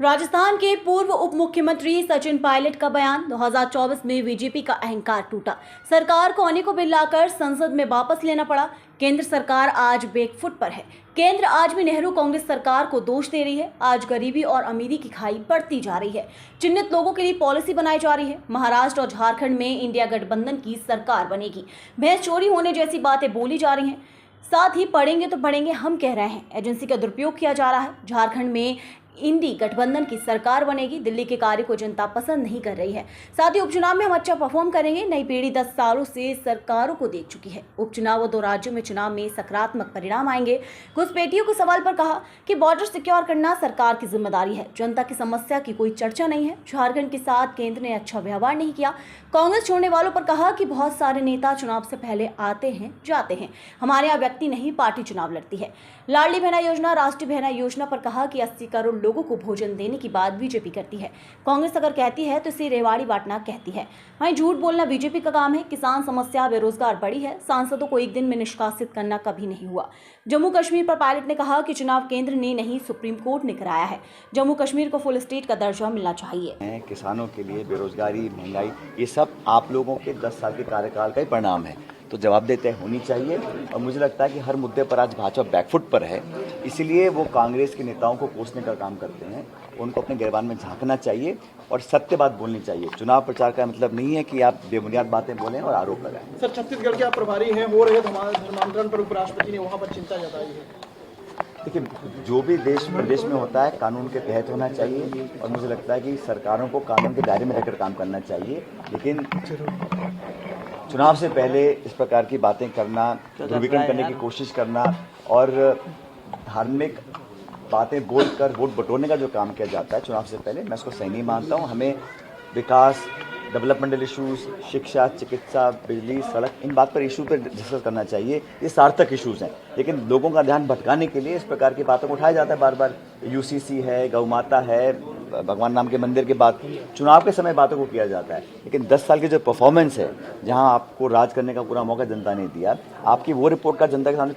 राजस्थान के पूर्व उप मुख्यमंत्री सचिन पायलट का बयान। 2024 में बीजेपी का अहंकार टूटा, सरकार को अनेकों बिल लाकर संसद में वापस लेना पड़ा। केंद्र सरकार आज बैकफुट पर है। केंद्र आज भी नेहरू कांग्रेस सरकार को दोष दे रही है। आज गरीबी और अमीरी की खाई बढ़ती जा रही है। चिन्हित लोगों के लिए पॉलिसी बनाई जा रही है। महाराष्ट्र और झारखंड में इंडिया गठबंधन की सरकार बनेगी। भैंस चोरी होने जैसी बातें बोली जा रही हैं। साथ ही पढ़ेंगे तो बढ़ेंगे हम कह रहे हैं। एजेंसी का दुरुपयोग किया जा रहा है। झारखंड में इंडी गठबंधन की सरकार बनेगी। दिल्ली के कार्य को जनता पसंद नहीं कर रही है। साथ ही उपचुनाव में हम अच्छा परफॉर्म करेंगे। नई पीढ़ी 10 सालों से सरकारों को देख चुकी है। उपचुनाव और 2 राज्यों में चुनाव में सकारात्मक परिणाम आएंगे। घुसपैठियों के सवाल पर कहा कि बॉर्डर सिक्योर करना सरकार की जिम्मेदारी है। जनता की समस्या की कोई चर्चा नहीं है। झारखंड के साथ केंद्र ने अच्छा व्यवहार नहीं किया। कांग्रेस छोड़ने वालों पर कहा कि बहुत सारे नेता चुनाव से पहले आते हैं जाते हैं। हमारे यहाँ व्यक्ति नहीं पार्टी चुनाव लड़ती है। लाडली बहना योजना, राष्ट्रीय बहना योजना पर कहा कि 80 करोड़ लोगों को भोजन देने की बात बीजेपी करती है। कांग्रेस अगर कहती है तो इसे रेवाड़ी बांटना कहती है। वहीं झूठ बोलना बीजेपी का काम है। किसान समस्या, बेरोजगार बढ़ी है। सांसदों को एक दिन में निष्कासित करना कभी नहीं हुआ। जम्मू कश्मीर पर पायलट ने कहा कि चुनाव केंद्र ने नहीं, सुप्रीम कोर्ट ने कराया है। जम्मू कश्मीर को फुल स्टेट का दर्जा मिलना चाहिए। किसानों के लिए बेरोजगारी, महंगाई, ये सब आप लोगों के 10 साल के कार्यकाल का ही परिणाम है। तो जवाबदेही होनी चाहिए। और मुझे लगता है कि हर मुद्दे पर आज भाजपा बैकफुट पर है, इसीलिए वो कांग्रेस के नेताओं को कोसने का काम करते हैं। उनको अपने गिरबान में झांकना चाहिए और सत्य बात बोलनी चाहिए। चुनाव प्रचार का मतलब नहीं है कि आप बेबुनियाद बातें बोलें और आरोप लगाएं। सर, छत्तीसगढ़ के आप प्रभारी हैं, हो रहे धर्मांतरण पर उपराष्ट्रपति ने वहाँ पर चिंता जताई है। देखिए, जो भी देश प्रदेश में होता है कानून के तहत होना चाहिए और मुझे लगता है कि सरकारों को कानून के दायरे में रहकर काम करना चाहिए। लेकिन चुनाव से पहले इस प्रकार की बातें करना, ध्रुवीकरण करने की कोशिश करना और धार्मिक बातें बोलकर वोट बटोरने का जो काम किया जाता है चुनाव से पहले, मैं उसको सही नहीं मानता हूँ। हमें विकास, डेवलपमेंटल इश्यूज, शिक्षा, चिकित्सा, बिजली, सड़क, इन बात पर इशू पर डिस्कस करना चाहिए। ये सार्थक इश्यूज हैं, लेकिन लोगों का ध्यान भटकाने के लिए इस प्रकार की बातों को उठाया जाता है बार बार। यूसीसी है, गौ माता है, भगवान राम के मंदिर के बाद चुनाव के समय बातों को किया जाता है। लेकिन 10 साल की जो परफॉर्मेंस है, जहां आपको राज करने का पूरा मौका जनता ने दिया, आपकी वो रिपोर्ट का जनता के सामने